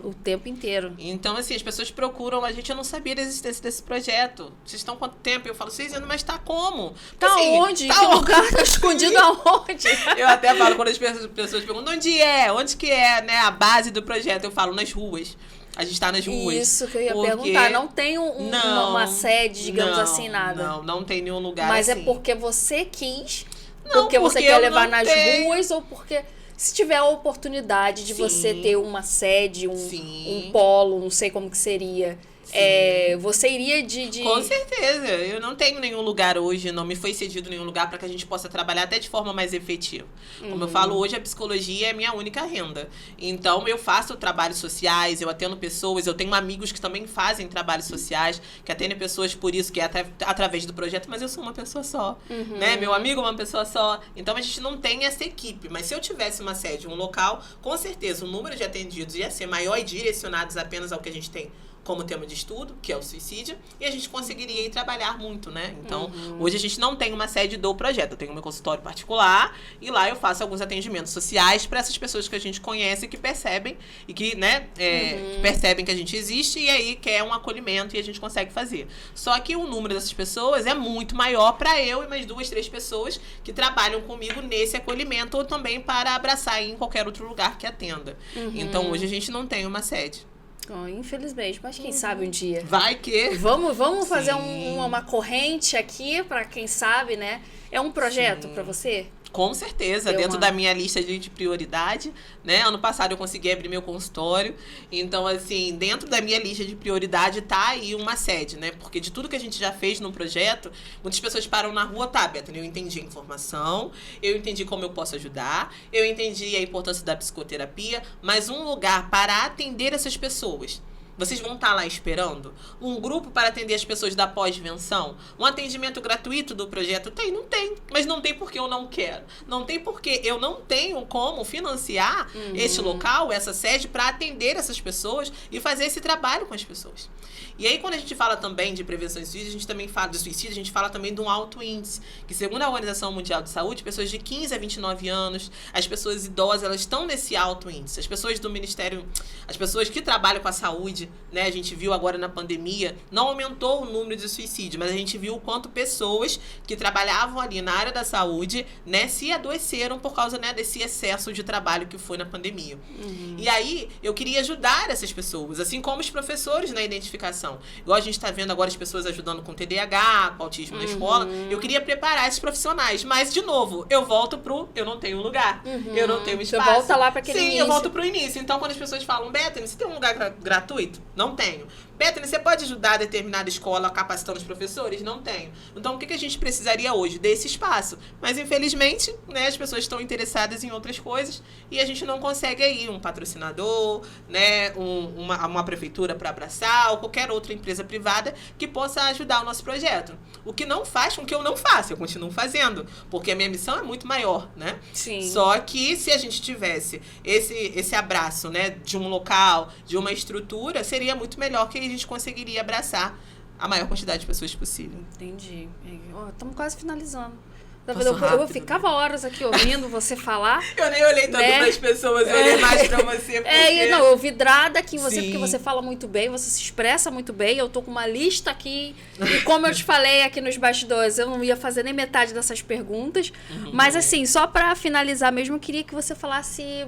O tempo inteiro. Então, assim, as pessoas procuram a gente, eu não sabia da existência desse projeto. Vocês estão há quanto tempo? Eu falo, 6 anos, mas tá como? Tá assim, onde? Que lugar? Tá escondido aonde? Eu até falo, quando as pessoas perguntam, onde é? Onde que é, né, a base do projeto? Eu falo, nas ruas. A gente tá nas ruas. Isso que eu ia perguntar. Não tem uma sede, digamos assim, nada. Não tem nenhum lugar mas assim. é porque você quis... Não, porque você quer levar nas ruas ou porque se tiver a oportunidade de Sim. você ter uma sede, Sim. um polo, não sei como que seria, você iria de... Com certeza. Eu não tenho nenhum lugar hoje, não me foi cedido nenhum lugar para que a gente possa trabalhar até de forma mais efetiva. Como eu falo, hoje a psicologia é minha única renda. Então, eu faço trabalhos sociais, eu atendo pessoas, eu tenho amigos que também fazem trabalhos sociais, que atendem pessoas por isso, que é através do projeto, mas eu sou uma pessoa só. Né? Meu amigo é uma pessoa só. Então, a gente não tem essa equipe. Mas se eu tivesse uma sede, um local, com certeza o número de atendidos ia ser maior e direcionados apenas ao que a gente tem como tema de estudo, que é o suicídio, e a gente conseguiria ir trabalhar muito, né? Então, hoje a gente não tem uma sede do projeto. Eu tenho meu consultório particular e lá eu faço alguns atendimentos sociais para essas pessoas que a gente conhece, que percebem e que, né, que percebem que a gente existe e aí quer um acolhimento e a gente consegue fazer. Só que o número dessas pessoas é muito maior para eu e mais 2, 3 pessoas que trabalham comigo nesse acolhimento ou também para abraçar em qualquer outro lugar que atenda. Então, hoje a gente não tem uma sede. Oh, infelizmente, mas quem sabe um dia. Vai que... Vamos fazer uma corrente aqui para quem sabe, né? É um projeto para você? Com certeza, dentro da minha lista de prioridade, né? Ano passado eu consegui abrir meu consultório. Então, assim, dentro da minha lista de prioridade tá aí uma sede, né? Porque de tudo que a gente já fez no projeto, muitas pessoas param na rua, tá, Bethany, eu entendi a informação, eu entendi como eu posso ajudar, eu entendi a importância da psicoterapia, mas um lugar para atender essas pessoas. Vocês vão estar lá esperando? Um grupo para atender as pessoas da pós-venção? Um atendimento gratuito do projeto? Tem? Não tem. Mas não tem porque eu não quero. Não tem porque eu não tenho como financiar este local, essa sede, para atender essas pessoas e fazer esse trabalho com as pessoas. E aí, quando a gente fala também de prevenção de suicídio, a gente também fala de suicídio, a gente fala também de um alto índice. Que segundo a Organização Mundial de Saúde, pessoas de 15 a 29 anos, as pessoas idosas, elas estão nesse alto índice. As pessoas do Ministério, as pessoas que trabalham com a saúde, né, a gente viu agora na pandemia, não aumentou o número de suicídio, mas a gente viu o quanto pessoas que trabalhavam ali na área da saúde, né, se adoeceram por causa, né, desse excesso de trabalho que foi na pandemia. E aí, eu queria ajudar essas pessoas, assim como os professores na identificação. Igual a gente está vendo agora as pessoas ajudando com TDAH, com autismo na escola, eu queria preparar esses profissionais, mas, de novo, eu volto pro eu não tenho lugar, eu não tenho espaço. Você volta lá para aquele início. Sim, eu volto pro início. Então, quando as pessoas falam, Bethany, você tem um lugar gratuito? Não tenho. Bethany, você pode ajudar a determinada escola capacitando os professores? Não tenho. Então, o que a gente precisaria hoje? Desse espaço. Mas, infelizmente, né, as pessoas estão interessadas em outras coisas e a gente não consegue aí um patrocinador, né, uma prefeitura para abraçar ou qualquer outra empresa privada que possa ajudar o nosso projeto. O que não faz com que eu não faça, eu continuo fazendo, porque a minha missão é muito maior, né? Sim. Só que se a gente tivesse esse abraço, né, de um local, de uma estrutura, seria muito melhor, que a gente conseguiria abraçar a maior quantidade de pessoas possível. Entendi. Estamos quase finalizando. Passou rápido, Eu ficava horas aqui ouvindo você falar. Eu nem olhei tanto para as pessoas, eu olhei mais para você. Porque... não, eu vidrada aqui em você, Sim. porque você fala muito bem, você se expressa muito bem. Eu tô com uma lista aqui. E como eu te falei aqui nos bastidores, eu não ia fazer nem metade dessas perguntas. Mas assim, só para finalizar mesmo, eu queria que você falasse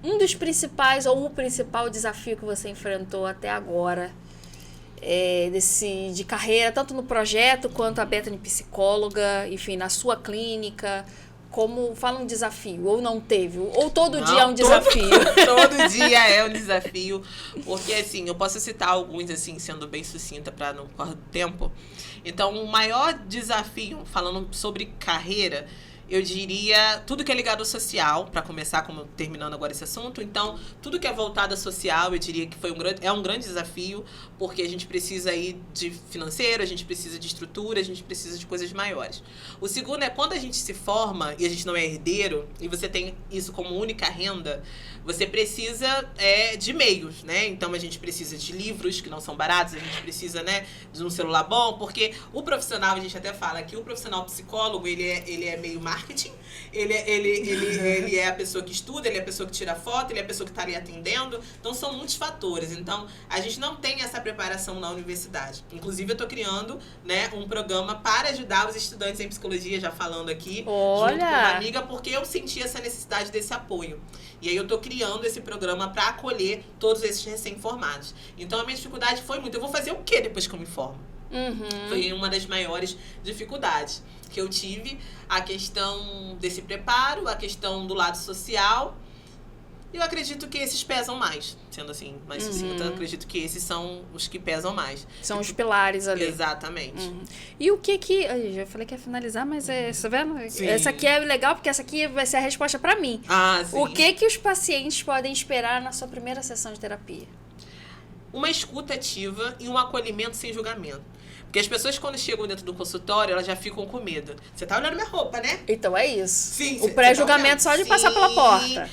um dos principais, ou o principal desafio que você enfrentou até agora. De carreira, tanto no projeto quanto a Bethany psicóloga, enfim, na sua clínica. Como fala um desafio, ou não teve, ou todo dia é um desafio. Todo dia é um desafio, porque assim, eu posso citar alguns assim, sendo bem sucinta para não correr tempo. Então, o maior desafio, falando sobre carreira, eu diria tudo que é ligado ao social, para começar, como terminando agora esse assunto. Então, tudo que é voltado ao social, eu diria que é um grande desafio, porque a gente precisa aí de financeiro, a gente precisa de estrutura, a gente precisa de coisas maiores. O segundo é quando a gente se forma e a gente não é herdeiro, e você tem isso como única renda, você precisa de meios, né? Então, a gente precisa de livros que não são baratos, a gente precisa, né, de um celular bom, porque o profissional, a gente até fala que o profissional psicólogo, ele é meio marketing, ele é a pessoa que estuda, ele é a pessoa que tira foto, ele é a pessoa que está ali atendendo. Então, são muitos fatores. Então, a gente não tem essa preparação na universidade. Inclusive, eu estou criando, né, um programa para ajudar os estudantes em psicologia, já falando aqui, junto com uma amiga, porque eu senti essa necessidade desse apoio. E aí eu tô criando esse programa para acolher todos esses recém-formados. Então a minha dificuldade foi muito, eu vou fazer o quê depois que eu me formo? Foi uma das maiores dificuldades que eu tive, a questão desse preparo, a questão do lado social. Eu acredito que esses pesam mais, sendo assim, mais sucinta, eu acredito que esses são os que pesam mais. São os pilares ali. Exatamente. E o que eu já falei que ia finalizar, mas tá vendo? Sim. Essa aqui é legal, porque essa aqui vai ser a resposta pra mim. Sim. O que os pacientes podem esperar na sua primeira sessão de terapia? Uma escuta ativa e um acolhimento sem julgamento. Porque as pessoas, quando chegam dentro do consultório, elas já ficam com medo. Você tá olhando minha roupa, né? Então é isso. Sim. O pré-julgamento só de passar pela porta.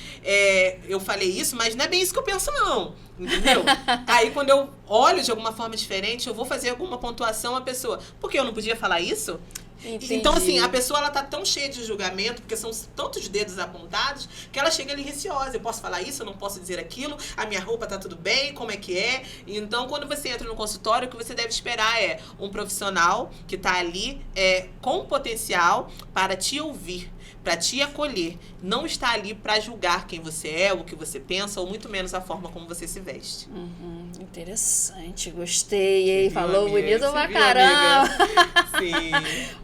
Eu falei isso, mas não é bem isso que eu penso, não. Entendeu? Aí, quando eu olho de alguma forma diferente, eu vou fazer alguma pontuação à pessoa. Por que eu não podia falar isso? Entendi. Então, assim, a pessoa, ela tá tão cheia de julgamento, porque são tantos dedos apontados, que ela chega ali receosa. Eu posso falar isso, eu não posso dizer aquilo, a minha roupa tá tudo bem, como é que é? Então, quando você entra no consultório, o que você deve esperar é um profissional que tá ali com potencial para te ouvir, para te acolher. Não está ali para julgar quem você é, o que você pensa, ou muito menos a forma como você se veste. Interessante, gostei, hein? Falou amiga? bonito pra Viu, caramba. Sim.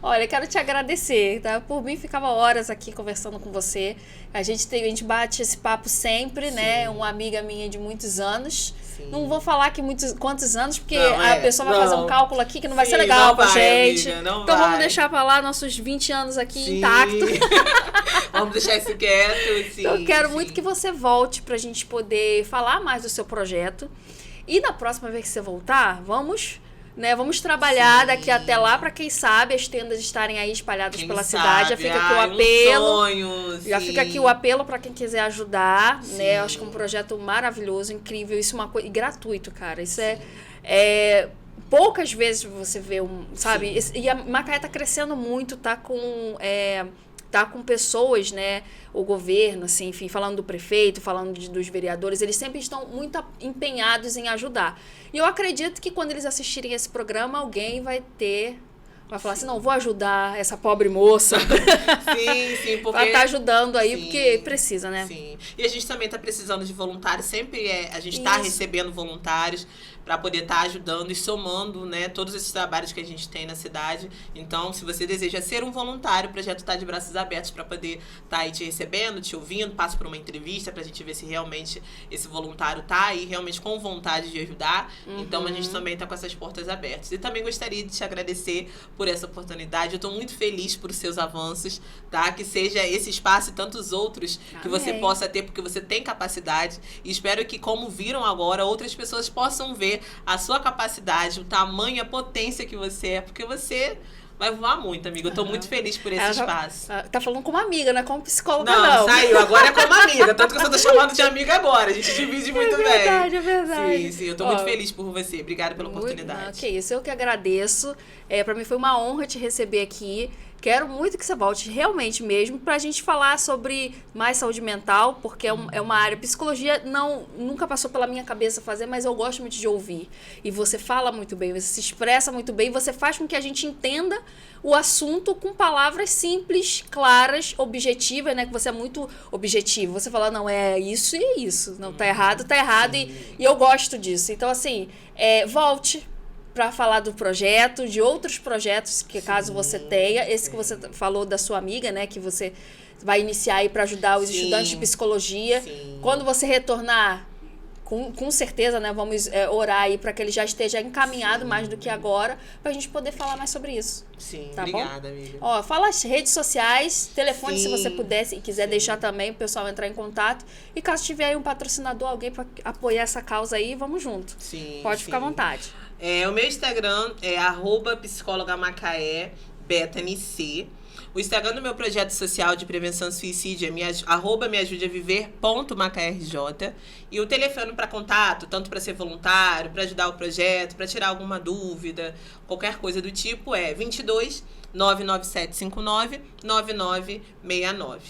Olha, quero te agradecer, tá? Por mim, ficava horas aqui conversando com você. A gente bate esse papo sempre, né? Uma amiga minha de muitos anos. Sim. Não vou falar que quantos anos, porque Não, a pessoa vai fazer um cálculo aqui que não vai ser Sim, legal não pra vai, gente. amiga, não então vai. vamos deixar pra lá nossos 20 anos aqui Sim. intactos. Vamos deixar isso quieto, sim. Então eu quero sim. muito que você volte pra gente poder falar mais do seu projeto. E na próxima vez que você voltar, vamos trabalhar daqui até lá para quem sabe as tendas estarem aí espalhadas Quem pela sabe? cidade. Já fica aqui o Um apelo. sonho, Já sim. fica aqui o apelo para quem quiser ajudar, né? Eu acho que é um Sim. projeto maravilhoso, incrível, isso é uma coisa e gratuito, cara. Isso poucas vezes você vê sabe? E a Macaé tá crescendo muito, tá com pessoas, né, o governo, assim, enfim, falando do prefeito, falando dos vereadores, eles sempre estão muito empenhados em ajudar. E eu acredito que quando eles assistirem esse programa, alguém vai falar assim, não, vou ajudar essa pobre moça. Sim, porque... Vai estar ajudando aí, Sim. porque precisa, né? Sim. E a gente também tá precisando de voluntários, sempre a gente tá recebendo voluntários para poder estar ajudando e somando, né, todos esses trabalhos que a gente tem na cidade. Então, se você deseja ser um voluntário, o projeto está de braços abertos para poder estar aí te recebendo, te ouvindo, passa por uma entrevista para a gente ver se realmente esse voluntário tá aí realmente com vontade de ajudar. Então, a gente também tá com essas portas abertas. E também gostaria de te agradecer por essa oportunidade. Eu tô muito feliz por seus avanços, tá? Que seja esse espaço e tantos outros que você possa ter, porque você tem capacidade. E espero que, como viram agora, outras pessoas possam ver a sua capacidade, o tamanho, a potência que você é, porque você vai voar muito, amiga. Eu tô muito feliz por esse espaço. Tá falando como amiga, não é como psicóloga, não. Saiu, agora é como amiga. Tanto que eu só tô chamando de amiga agora. A gente divide muito bem. É verdade. Sim, eu tô muito feliz por você. Obrigada pela oportunidade. Que isso, eu que agradeço. Pra mim foi uma honra te receber aqui. Quero muito que você volte, realmente mesmo, pra gente falar sobre mais saúde mental, porque é uma área. Psicologia nunca passou pela minha cabeça fazer, mas eu gosto muito de ouvir. E você fala muito bem, você se expressa muito bem, você faz com que a gente entenda o assunto com palavras simples, claras, objetivas, né? Que você é muito objetivo. Você fala, não, é isso e é isso. Não, tá errado, tá errado. E eu gosto disso. Então, assim, volte para falar do projeto, de outros projetos que caso você tenha, esse que você falou da sua amiga, né, que você vai iniciar aí para ajudar os estudantes de psicologia. Quando você retornar, com certeza, né, vamos orar aí para que ele já esteja encaminhado mais do que agora, para a gente poder falar mais sobre isso. Sim, tá obrigada, bom? amiga. Ó, fala as redes sociais, telefone se você pudesse e quiser deixar também, o pessoal entrar em contato. E caso tiver aí um patrocinador, alguém para apoiar essa causa aí, vamos junto. Pode ficar à vontade. O meu Instagram é @psicólogamacaé, BethanyC. O Instagram do meu projeto social de prevenção ao suicídio é @meajudeaviver.macaerj. E o telefone para contato, tanto para ser voluntário, para ajudar o projeto, para tirar alguma dúvida, qualquer coisa do tipo, é 22 99759 9969.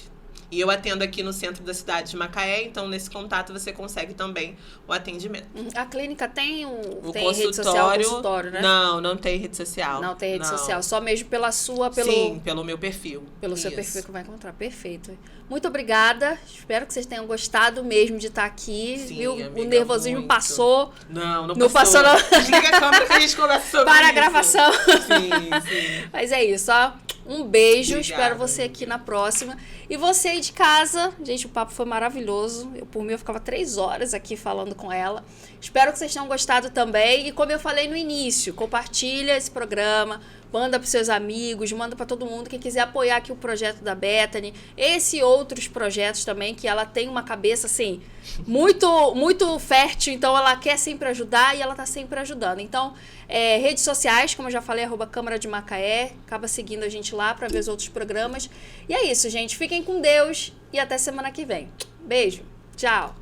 E eu atendo aqui no centro da cidade de Macaé, então nesse contato você consegue também o atendimento. A clínica tem O tem consultório, rede social, consultório, né? Não tem rede social. Não tem rede social, só mesmo pela sua, Sim, pelo meu perfil. Pelo seu perfil que vai encontrar. Perfeito. Muito obrigada. Espero que vocês tenham gostado mesmo de estar aqui. Sim, viu? amiga, O nervosismo muito. passou. Não Não passou, não. Desliga a câmera que a gente conversa sobre Para isso. a gravação. Sim. Mas é isso, ó. Um beijo. Obrigada, Espero você aqui na próxima. E você aí de casa. Gente, o papo foi maravilhoso. Por mim, eu ficava 3 horas aqui falando com ela. Espero que vocês tenham gostado também. E como eu falei no início, compartilha esse programa. Manda para seus amigos, manda para todo mundo. Quem quiser apoiar aqui o projeto da Bethany. Esse e outros projetos também, que ela tem uma cabeça, assim, muito fértil. Então, ela quer sempre ajudar e ela tá sempre ajudando. Então, redes sociais, como eu já falei, @Câmara de Macaé. Acaba seguindo a gente lá para ver os outros programas. E é isso, gente. Fiquem com Deus e até semana que vem. Beijo. Tchau.